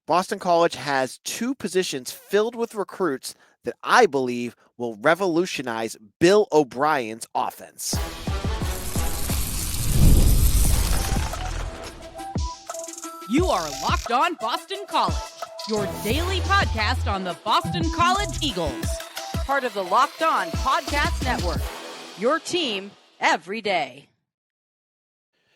Boston College has two positions filled with recruits that I believe will revolutionize Bill O'Brien's offense. You are Locked On Boston College, your daily podcast on the Boston College Eagles. Part of the Locked On Podcast Network, your team every day.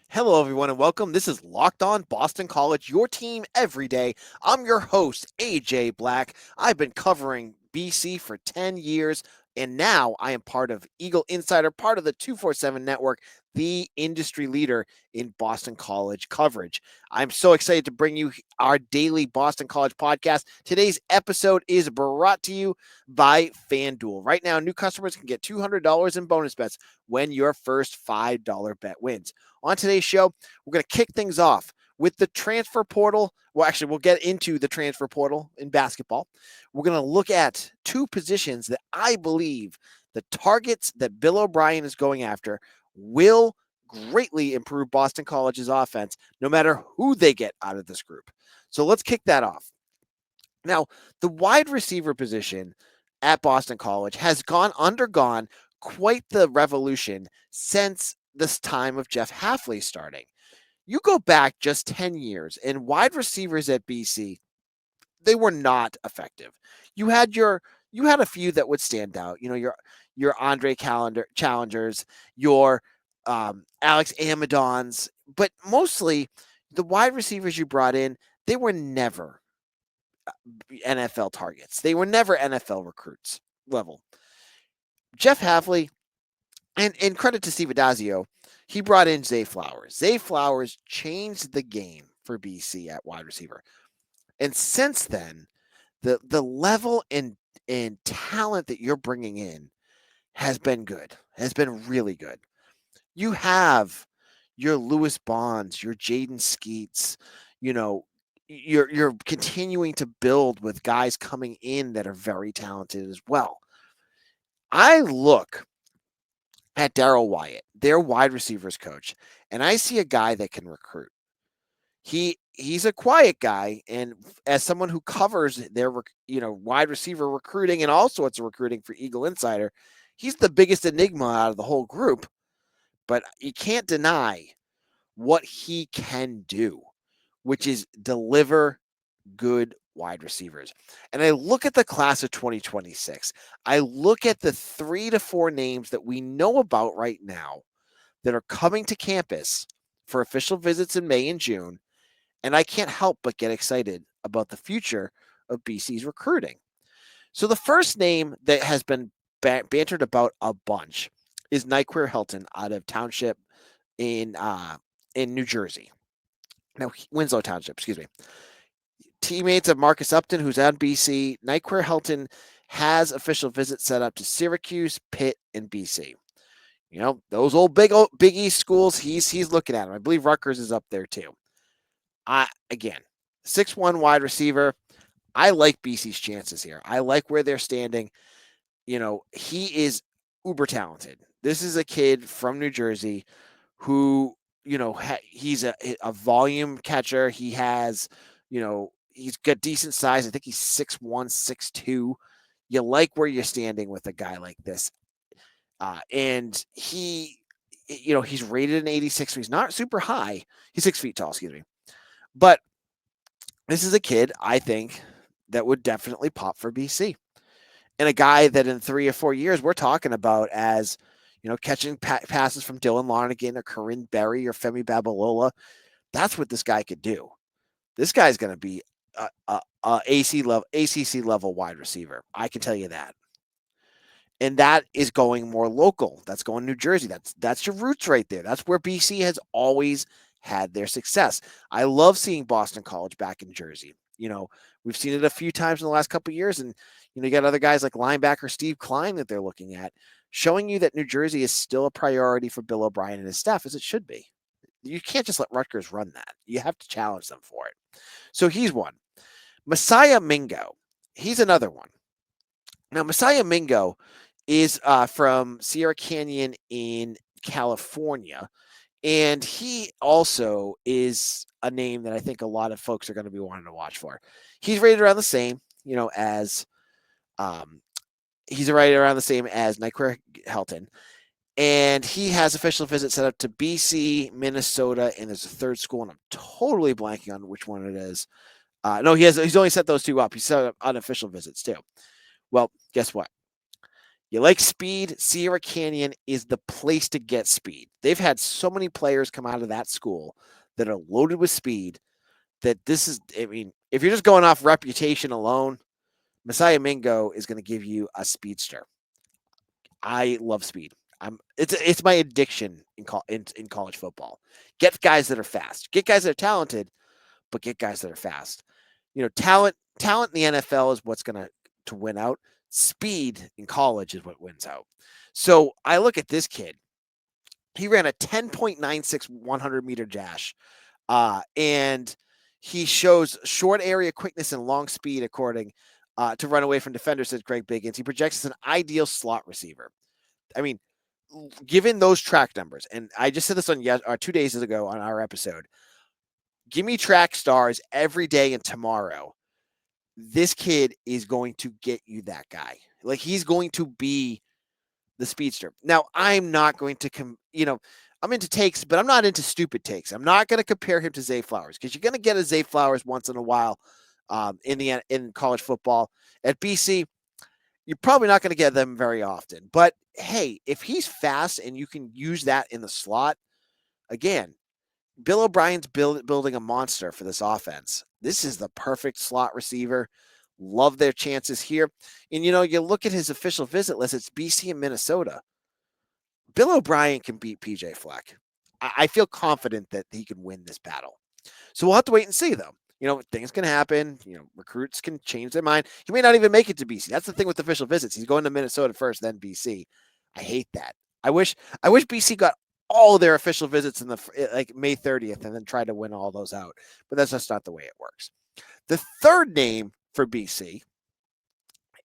Hello, everyone, and welcome. This is Locked On Boston College, your team every day. I'm your host, AJ Black. I've been covering BC for 10 years, and now I am part of Eagle Insider, part of the 247 Network, the industry leader in Boston College coverage. I'm so excited to bring you our daily Boston College podcast. Today's episode is brought to you by FanDuel. Right now, new customers can get $200 in bonus bets when your first $5 bet wins. On today's show, we're going to kick things off with the transfer portal. Well, actually, we'll get into the transfer portal in basketball. We're going to look at two positions that I believe the targets that Bill O'Brien is going after will greatly improve Boston College's offense, no matter who they get out of this group. So let's kick that off. Now, the wide receiver position at Boston College has undergone quite the revolution since this time of Jeff Hafley starting. You go back just 10 years, and wide receivers at BC, they were not effective. You had a few that would stand out. You know, your Andre Challengers, your Alex Amadons, but mostly the wide receivers you brought in, they were never NFL targets. They were never NFL recruits level. Jeff Hafley, and credit to Steve Adazio, he brought in Zay Flowers. Zay Flowers changed the game for BC at wide receiver. And since then, the level and talent that you're bringing in has been good, has been really good. You have your Lewis Bonds, your Jaden Skeets, you know, you're continuing to build with guys coming in that are very talented as well. I look at Darryl Wyatt, their wide receivers coach, and I see a guy that can recruit. He's a quiet guy, and as someone who covers their wide receiver recruiting and all sorts of recruiting for Eagle Insider, he's the biggest enigma out of the whole group. But you can't deny what he can do, which is deliver good wide receivers. And I look at the class of 2026. I look at the 3 to 4 names that we know about right now that are coming to campus for official visits in May and June, and I can't help but get excited about the future of BC's recruiting. So the first name that has been bantered about a bunch is Nyqir Helton out of Township in New Jersey. Now, Winslow Township, excuse me. Teammates of Marcus Upton, who's on BC. Nyqir Helton has official visits set up to Syracuse, Pitt, and BC. You know, those Big East schools, he's looking at them. I believe Rutgers is up there too. Again, 6'1" wide receiver. I like BC's chances here. I like where they're standing. You know, he is uber talented. This is a kid from New Jersey who, you know, he's a volume catcher. He has, you know, he's got decent size. I think he's 6'1", 6'2". You like where you're standing with a guy like this. And he, you know, he's rated an 86. So he's not super high. He's 6 feet tall, excuse me. But this is a kid, I think, that would definitely pop for BC. And a guy that in 3 or 4 years we're talking about as, you know, catching passes from Dylan Lonergan or Corinne Berry or Femi Babalola. That's what this guy could do. This guy's going to be a ACC level wide receiver. I can tell you that. And that is going more local. That's going New Jersey. That's your roots right there. That's where BC has always had their success. I love seeing Boston College back in Jersey. You know, we've seen it a few times in the last couple of years, and you know, you got other guys like linebacker Steve Klein that they're looking at, showing you that New Jersey is still a priority for Bill O'Brien and his staff, as it should be. You can't just let Rutgers run that. You have to challenge them for it. So he's one. Massiah Mingo, he's another one. Now, Massiah Mingo is from Sierra Canyon in California, And he also is a name that I think a lot of folks are going to be wanting to watch for. He's rated around the same, as um, he's right around the same as Nyqir Helton. And he has official visits set up to BC, Minnesota, and there's a third school, and I'm totally blanking on which one it is. No, he's only set those two up. He's set up unofficial visits too. Well, guess what? You like speed, Sierra Canyon is the place to get speed. They've had so many players come out of that school that are loaded with speed that this is, I mean, if you're just going off reputation alone, Massiah Mingo is going to give you a speedster. I love speed. It's my addiction in college football. Get guys that are fast. Get guys that are talented, but get guys that are fast. Talent in the NFL is what's going to win out. Speed in college is what wins out. So I look at this kid. He ran a 10.96 100-meter dash, and he shows short area quickness and long speed according to run away from defenders, said Greg Biggins. He projects as an ideal slot receiver. I mean, given those track numbers, and I just said this on 2 days ago on our episode, give me track stars every day and tomorrow. This kid is going to get you that guy. Like, he's going to be the speedster. Now, I'm not going to, I'm into takes, but I'm not into stupid takes. I'm not going to compare him to Zay Flowers because you're going to get a Zay Flowers once in a while in college football. At BC, you're probably not going to get them very often. But hey, if he's fast and you can use that in the slot, again, Bill O'Brien's building a monster for this offense. This is the perfect slot receiver. Love their chances here. And, you look at his official visit list, it's BC and Minnesota. Bill O'Brien can beat PJ Fleck. I feel confident that he can win this battle. So we'll have to wait and see, though. Things can happen. Recruits can change their mind. He may not even make it to BC. That's the thing with official visits. He's going to Minnesota first, then BC. I hate that. I wish BC got all their official visits in May 30th and then tried to win all those out. But that's just not the way it works. The third name for BC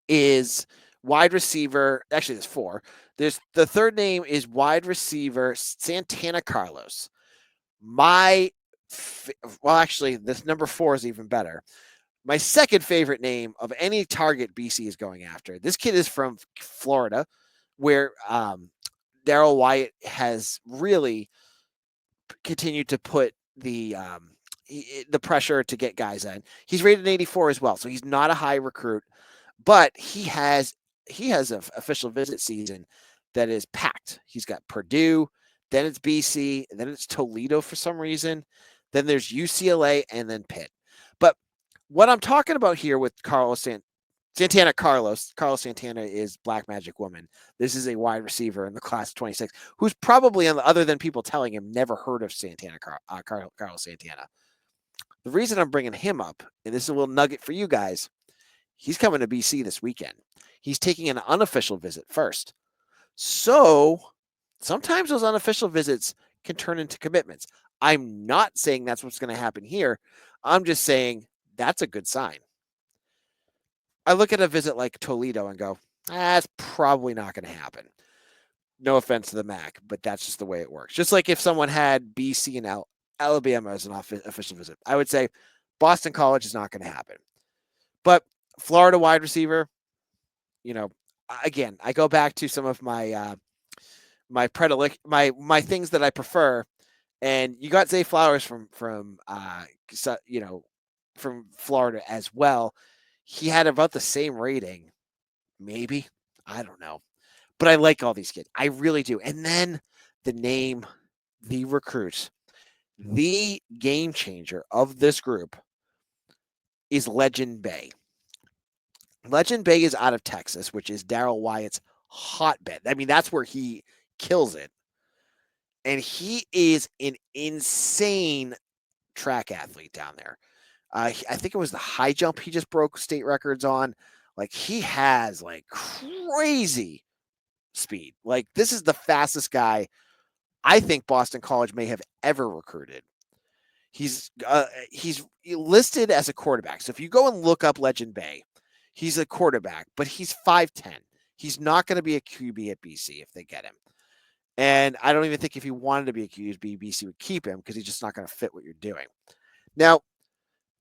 is wide receiver. Actually, there's four. The third name is wide receiver Santana Carlos. Actually, this number 4 is even better. My second favorite name of any target BC is going after. This kid is from Florida, where Darryl Wyatt has really continued to put the pressure to get guys in. He's rated an 84 as well, so he's not a high recruit, but he has an official visit season that is packed. He's got Purdue, then it's BC, and then it's Toledo for some reason. Then there's UCLA and then Pitt. But what I'm talking about here with Santana Carlos Santana is Black Magic Woman. This is a wide receiver in the class of 26 who's probably, other than people telling him, never heard of Carlos Santana. The reason I'm bringing him up, and this is a little nugget for you guys, he's coming to BC this weekend. He's taking an unofficial visit first. So sometimes those unofficial visits can turn into commitments. I'm not saying that's what's going to happen here. I'm just saying that's a good sign. I look at a visit like Toledo and go, that's probably not going to happen. No offense to the MAC, but that's just the way it works. Just like if someone had BC and Alabama as an official visit, I would say Boston College is not going to happen. But Florida wide receiver, again, I go back to some of my my things that I prefer. And you got Zay Flowers from Florida as well. He had about the same rating, maybe. I don't know. But I like all these kids. I really do. And then the name, the recruits, the game changer of this group is Legend Bay. Legend Bay is out of Texas, which is Darryl Wyatt's hotbed. I mean, that's where he kills it. And he is an insane track athlete down there. I think it was the high jump he just broke state records on. Like, he has crazy speed. Like, this is the fastest guy I think Boston College may have ever recruited. He's listed as a quarterback. So if you go and look up Legend Bay, he's a quarterback, but he's 5'10". He's not going to be a QB at BC if they get him. And I don't even think if he wanted to be a QB, BC would keep him because he's just not going to fit what you're doing. Now,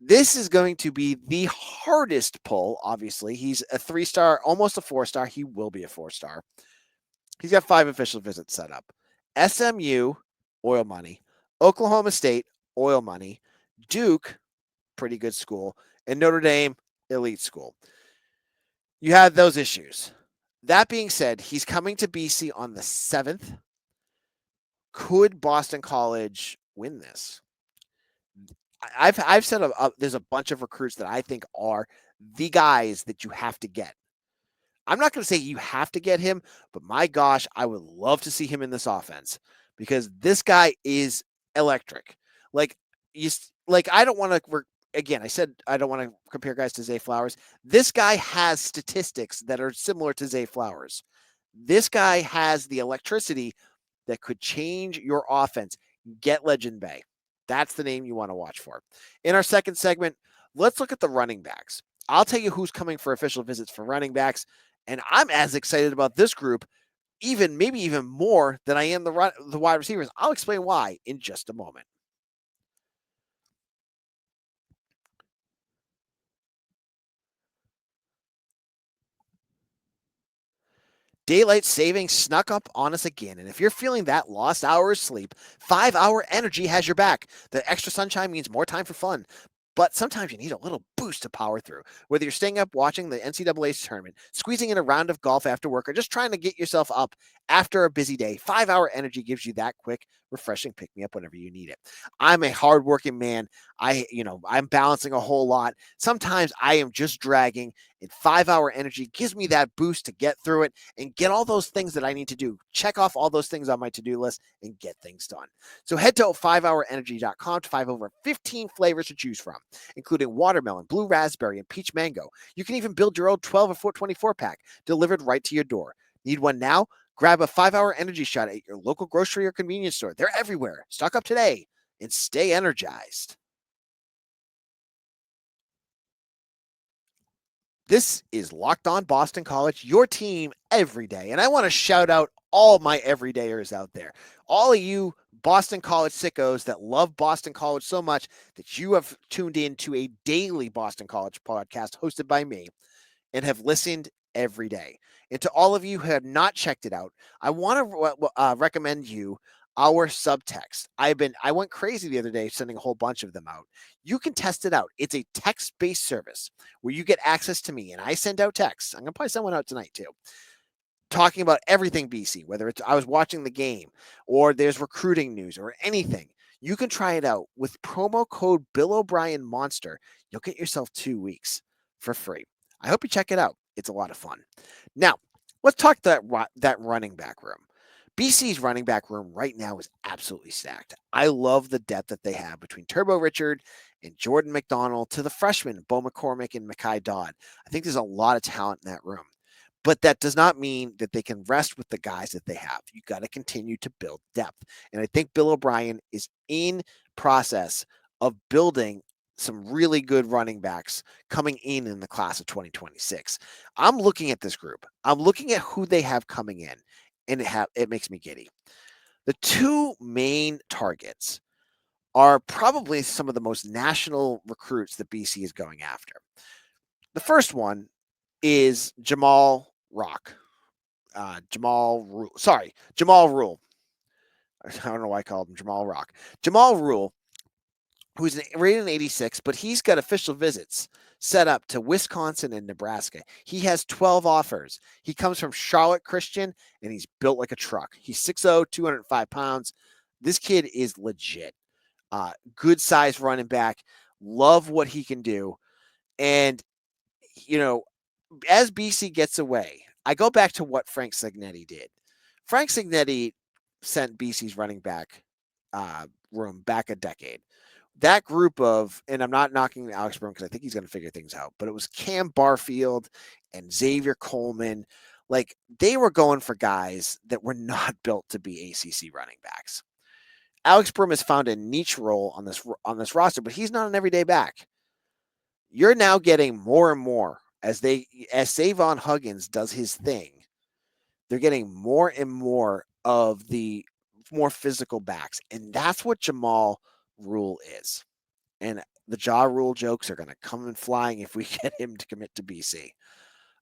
this is going to be the hardest pull, obviously. He's a 3-star, almost a 4-star. He will be a 4-star. He's got 5 official visits set up. SMU, oil money. Oklahoma State, oil money. Duke, pretty good school. And Notre Dame, elite school. You had those issues. That being said, he's coming to BC on the 7th. Could Boston College win this? I've said there's a bunch of recruits that I think are the guys that you have to get. I'm not going to say you have to get him, but my gosh, I would love to see him in this offense because this guy is electric. Like I don't want to. Again, I said I don't want to compare guys to Zay Flowers. This guy has statistics that are similar to Zay Flowers. This guy has the electricity that could change your offense. Get Legend Bay. That's the name you want to watch for. In our second segment, let's look at the running backs. I'll tell you who's coming for official visits for running backs, and I'm as excited about this group, maybe even more than I am the wide receivers. I'll explain why in just a moment. Daylight savings snuck up on us again, and if you're feeling that lost hour of sleep, 5-Hour Energy has your back. The extra sunshine means more time for fun, but sometimes you need a little boost to power through. Whether you're staying up watching the NCAA tournament, squeezing in a round of golf after work, or just trying to get yourself up after a busy day, 5-Hour Energy gives you that quick, refreshing pick me up whenever you need it. I'm a hardworking man. I'm balancing a whole lot. Sometimes I am just dragging, and 5-Hour Energy gives me that boost to get through it and get all those things that I need to do. Check off all those things on my to-do list and get things done. So head to 5hourenergy.com to find over 15 flavors to choose from, including watermelon, blue raspberry, and peach mango. You can even build your own 12 or 24 pack delivered right to your door. Need one now? Grab a 5-Hour Energy shot at your local grocery or convenience store. They're everywhere. Stock up today and stay energized. This is Locked On Boston College, your team every day. And I want to shout out all my everydayers out there. All of you Boston College sickos that love Boston College so much that you have tuned in to a daily Boston College podcast hosted by me and have listened every day. And to all of you who have not checked it out, I want to recommend you our subtext. I went crazy the other day sending a whole bunch of them out. You can test it out. It's a text-based service where you get access to me and I send out texts. I'm going to probably send one out tonight too. Talking about everything BC, whether it's I was watching the game or there's recruiting news or anything. You can try it out with promo code Bill O'Brien Monster. You'll get yourself 2 weeks for free. I hope you check it out. It's a lot of fun. Now, let's talk that running back room. BC's running back room right now is absolutely stacked. I love the depth that they have between Turbo Richard and Jordan McDonald to the freshmen, Bo McCormick and Mekhi Dodd. I think there's a lot of talent in that room. But that does not mean that they can rest with the guys that they have. You got to continue to build depth. And I think Bill O'Brien is in process of building some really good running backs coming in the class of 2026. I'm looking at this group. I'm looking at who they have coming in, and it makes me giddy. The two main targets are probably some of the most national recruits that BC is going after. The first one is Jamal Rock. Jamal Rule. I don't know why I called him Jamal Rock. Jamal Rule, who's rated an 86, but he's got official visits set up to Wisconsin and Nebraska. He has 12 offers. He comes from Charlotte Christian, and he's built like a truck. He's 6'0", 205 pounds. This kid is legit. Good size running back. Love what he can do. And, as BC gets away, I go back to what Frank Cignetti did. Frank Cignetti sent BC's running back room back a decade. That group of, and I'm not knocking Alex Broom because I think he's going to figure things out, but it was Cam Barfield and Xavier Coleman. Like, they were going for guys that were not built to be ACC running backs. Alex Broom has found a niche role on this roster, but he's not an everyday back. You're now getting more and more as Savon Huggins does his thing. They're getting more and more of the more physical backs, and that's what Jamal Rule is. And the Ja Rule jokes are going to come in flying if we get him to commit to BC.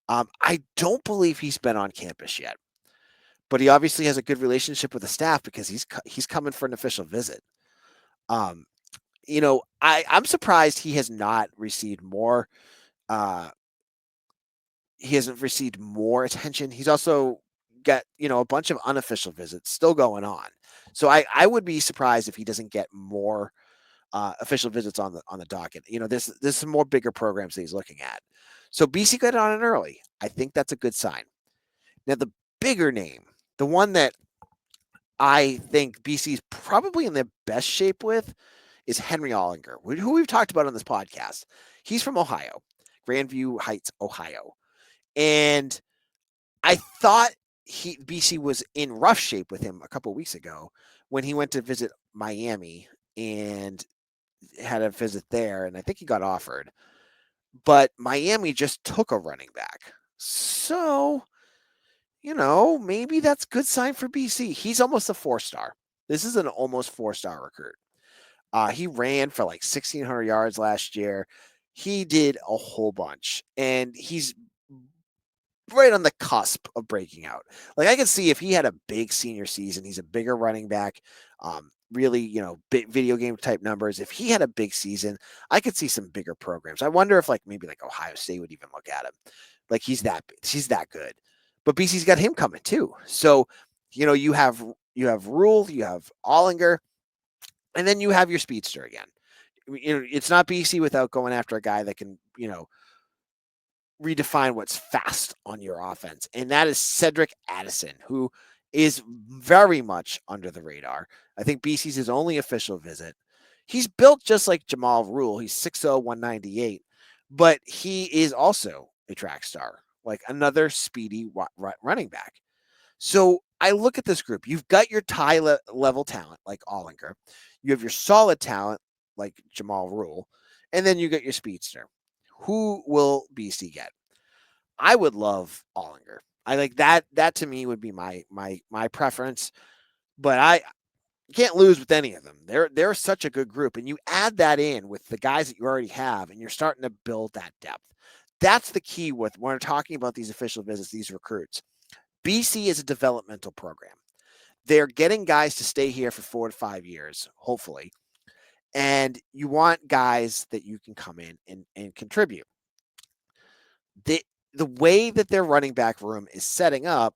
I don't believe he's been on campus yet, but he obviously has a good relationship with the staff because he's coming for an official visit. Um, I'm surprised he has not received more. Uh, he hasn't received more attention. He's also got a bunch of unofficial visits still going on. So I would be surprised if he doesn't get more official visits on the docket. There's some more bigger programs that he's looking at. So BC got on it early. I think that's a good sign. Now the bigger name, the one that I think BC is probably in the best shape with, is Henry Ollinger, who we've talked about on this podcast. He's from Ohio, Grandview Heights, Ohio, and I thought BC was in rough shape with him a couple of weeks ago when he went to visit Miami and had a visit there, and I think he got offered. But Miami just took a running back. So, maybe that's a good sign for BC. He's almost a 4-star. This is an almost 4-star recruit. He ran for like 1,600 yards last year. He did a whole bunch, and he's right on the cusp of breaking out. Like I can see if he had a big senior season, he's a bigger running back. Really, big video game type numbers. If he had a big season, I could see some bigger programs. I wonder if maybe Ohio State would even look at him. Like he's that good. But BC's got him coming too. So, you have Rule, you have Ollinger, and then you have your speedster again. It's not BC without going after a guy that can, redefine what's fast on your offense. And that is Cedric Addison, who is very much under the radar. I think BC's his only official visit. He's built just like Jamal Rule. He's 6'0", 198, but he is also a track star, like another speedy running back. So I look at this group. You've got your tie level talent like Ollinger. You have your solid talent like Jamal Rule. And then you get your speedster. Who will BC get? I would love Ollinger. I like that. That to me would be my preference. But I can't lose with any of them. They're such a good group, and you add that in with the guys that you already have, and you're starting to build that depth. That's the key with when we're talking about these official visits, these recruits. BC is a developmental program. They're getting guys to stay here for 4 to 5 years, hopefully. And you want guys that you can come in and contribute. The way that their running back room is setting up,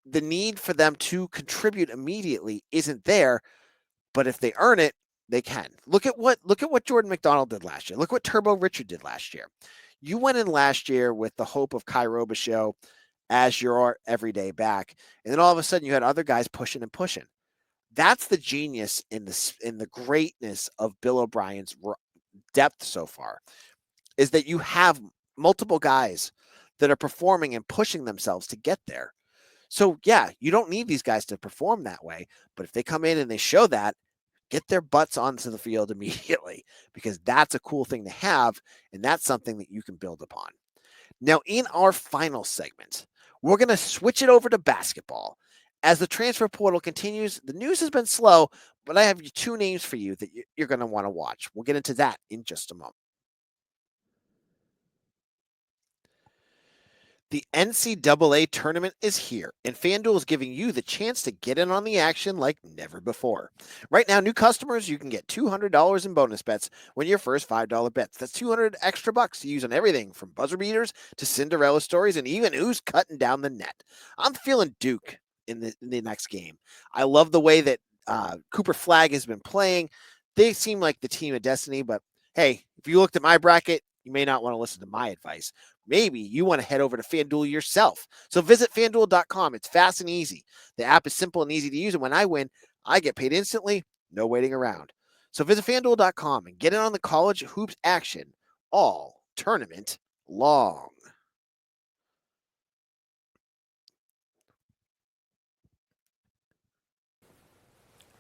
the need for them to contribute immediately isn't there, but if they earn it, they can. Look at what Jordan McDonald did last year. Look what Turbo Richard did last year. You went in last year with the hope of Kai Robichaux as your everyday back, and then all of a sudden you had other guys pushing and pushing. That's the genius in the greatness of Bill O'Brien's depth so far, is that you have multiple guys that are performing and pushing themselves to get there. So yeah, you don't need these guys to perform that way, but if they come in and they show that, get their butts onto the field immediately, because that's a cool thing to have, and that's something that you can build upon. Now, in our final segment, we're going to switch it over to basketball. As the transfer portal continues, the news has been slow, but I have 2 names for you that you're going to want to watch. We'll get into that in just a moment. The NCAA tournament is here, and FanDuel is giving you the chance to get in on the action like never before. Right now, new customers, you can get $200 in bonus bets when your first $5 bets. That's 200 extra bucks to use on everything from buzzer beaters to Cinderella stories and even who's cutting down the net. I'm feeling Duke in the next game. I love the way that Cooper Flagg has been playing. They seem like the team of destiny, but hey, if you looked at my bracket, you may not want to listen to my advice. Maybe you want to head over to FanDuel yourself. So visit FanDuel.com. It's fast and easy. The app is simple and easy to use, and when I win, I get paid instantly, no waiting around. So visit FanDuel.com and get in on the college hoops action all tournament long.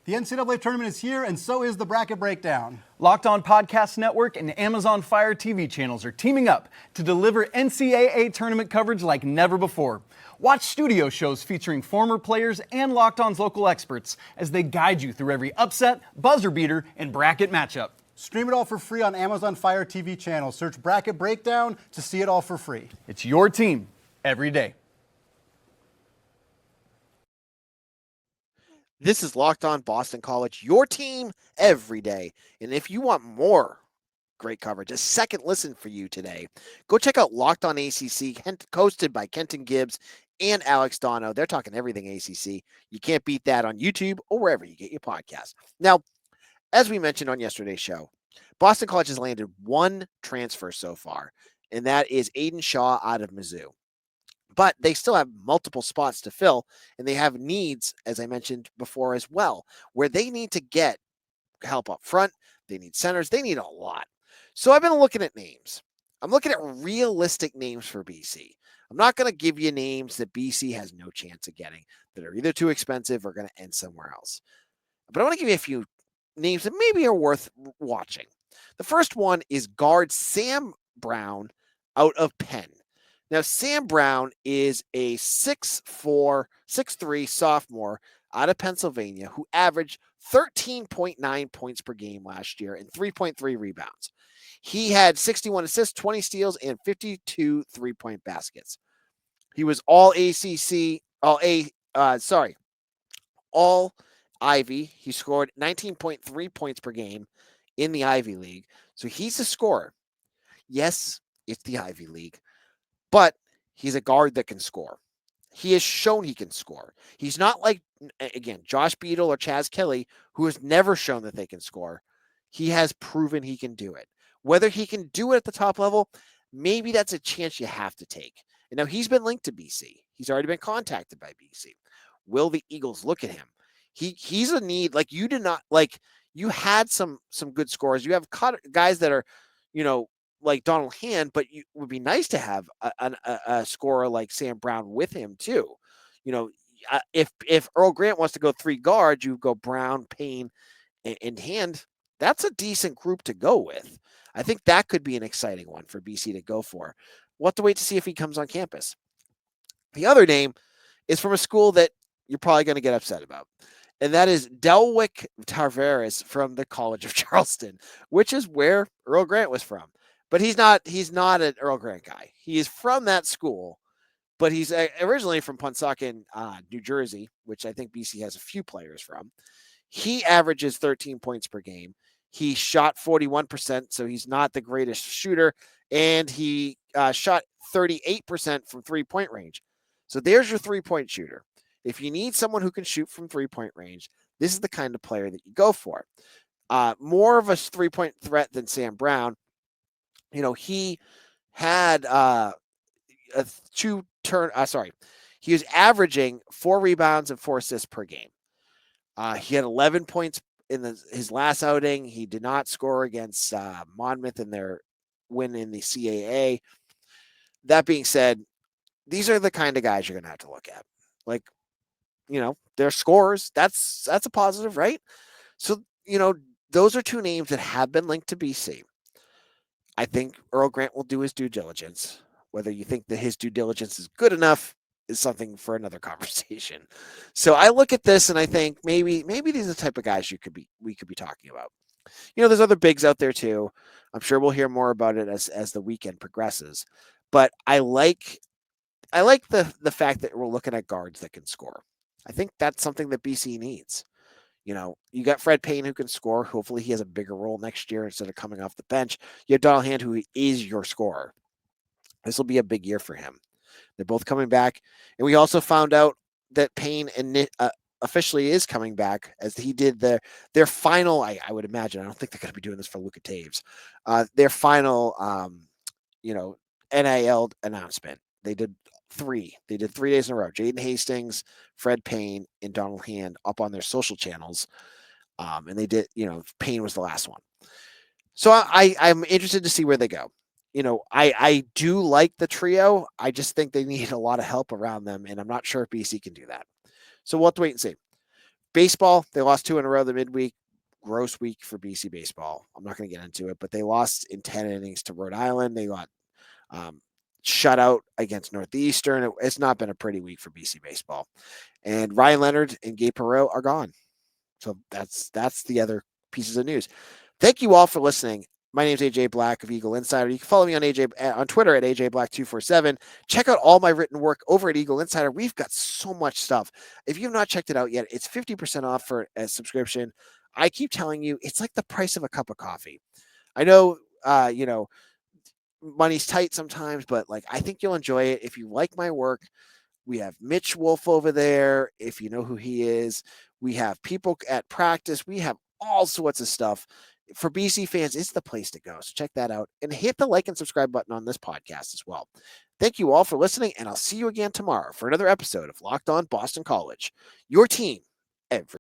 The NCAA tournament is here, and so is the bracket breakdown. Locked On Podcast Network and Amazon Fire TV channels are teaming up to deliver NCAA tournament coverage like never before. Watch studio shows featuring former players and Locked On's local experts as they guide you through every upset, buzzer beater, and bracket matchup. Stream it all for free on Amazon Fire TV channel. Search Bracket Breakdown to see it all for free. It's your team every day. This is Locked On Boston College, your team every day. And if you want more great coverage, a second listen for you today, go check out Locked On ACC, hosted by Kenton Gibbs and Alex Dono. They're talking everything ACC. You can't beat that on YouTube or wherever you get your podcast. Now, as we mentioned on yesterday's show, Boston College has landed one transfer so far, and that is Aiden Shaw out of Mizzou. But they still have multiple spots to fill, and they have needs, as I mentioned before as well, where they need to get help up front. They need centers. They need a lot. So I've been looking at names. I'm looking at realistic names for BC. I'm not going to give you names that BC has no chance of getting, that are either too expensive or going to end somewhere else. But I want to give you a few names that maybe are worth watching. The first one is guard Sam Brown out of Penn. Now, Sam Brown is a 6'4", 6'3" sophomore out of Pennsylvania who averaged 13.9 points per game last year and 3.3 rebounds. He had 61 assists, 20 steals, and 52 three-point baskets. He was all ACC, all Ivy. He scored 19.3 points per game in the Ivy League. So he's a scorer. Yes, it's the Ivy League. But he's a guard that can score. He has shown he can score. He's not like, again, Josh Beadle or Chaz Kelly, who has never shown that they can score. He has proven he can do it. Whether he can do it at the top level, maybe that's a chance you have to take. And now he's been linked to BC. He's already been contacted by BC. Will the Eagles look at him? He's a need. Like, you did not, like, you had some good scores. You have guys that are, like Donald Hand, but it would be nice to have a scorer like Sam Brown with him too. If Earl Grant wants to go three guards, you go Brown, Payne, and Hand. That's a decent group to go with. I think that could be an exciting one for BC to go for. We'll have to wait to see if he comes on campus. The other name is from a school that you're probably going to get upset about, and that is Deywilk Tavarez from the College of Charleston, which is where Earl Grant was from. But he's not an Earl Grant guy. He is from that school, but he's originally from Pennsauken, New Jersey, which I think BC has a few players from. He averages 13 points per game. He shot 41%, so he's not the greatest shooter, and he shot 38% from three-point range. So there's your three-point shooter. If you need someone who can shoot from three-point range, this is the kind of player that you go for. More of a three-point threat than Sam Brown. He had he was averaging 4 rebounds and 4 assists per game. He had 11 points in his last outing. He did not score against Monmouth in their win in the CAA. That being said, these are the kind of guys you're going to have to look at. Like, they're scorers. That's a positive, right? So, those are two names that have been linked to BC. I think Earl Grant will do his due diligence. Whether you think that his due diligence is good enough is something for another conversation. So I look at this and I think maybe these are the type of guys we could be talking about. There's other bigs out there too. I'm sure we'll hear more about it as the weekend progresses. But I like the fact that we're looking at guards that can score. I think that's something that BC needs. You got Fred Payne who can score. Hopefully he has a bigger role next year instead of coming off the bench. You have Donald Hand who is your scorer. This will be a big year for him. They're both coming back. And we also found out that Payne officially is coming back as he did their final, I would imagine, I don't think they're going to be doing this for Luka Taves, their final, NIL announcement. They did 3 days in a row. Jaden Hastings, Fred Payne, and Donald Hand up on their social channels. And they did, Payne was the last one. So I'm interested to see where they go. I do like the trio. I just think they need a lot of help around them, and I'm not sure if BC can do that. So we'll have to wait and see. Baseball, they lost 2 in a row the midweek. Gross week for BC baseball. I'm not going to get into it, but they lost in 10 innings to Rhode Island. They got um, shut out against Northeastern. It's not been a pretty week for BC baseball. And Ryan Leonard and Gabe Perreault are gone. So that's the other pieces of news. Thank you all for listening. My name is AJ Black of Eagle Insider. You can follow me on Twitter at AJBlack247. Check out all my written work over at Eagle Insider. We've got so much stuff. If you've not checked it out yet, it's 50% off for a subscription. I keep telling you, it's like the price of a cup of coffee. I know, money's tight sometimes, but like I think you'll enjoy it. If you like my work, we have Mitch Wolf over there. If you know who he is, we have people at practice. We have all sorts of stuff. For BC fans, it's the place to go. So check that out and hit the like and subscribe button on this podcast as well. Thank you all for listening, and I'll see you again tomorrow for another episode of Locked On Boston College, your team every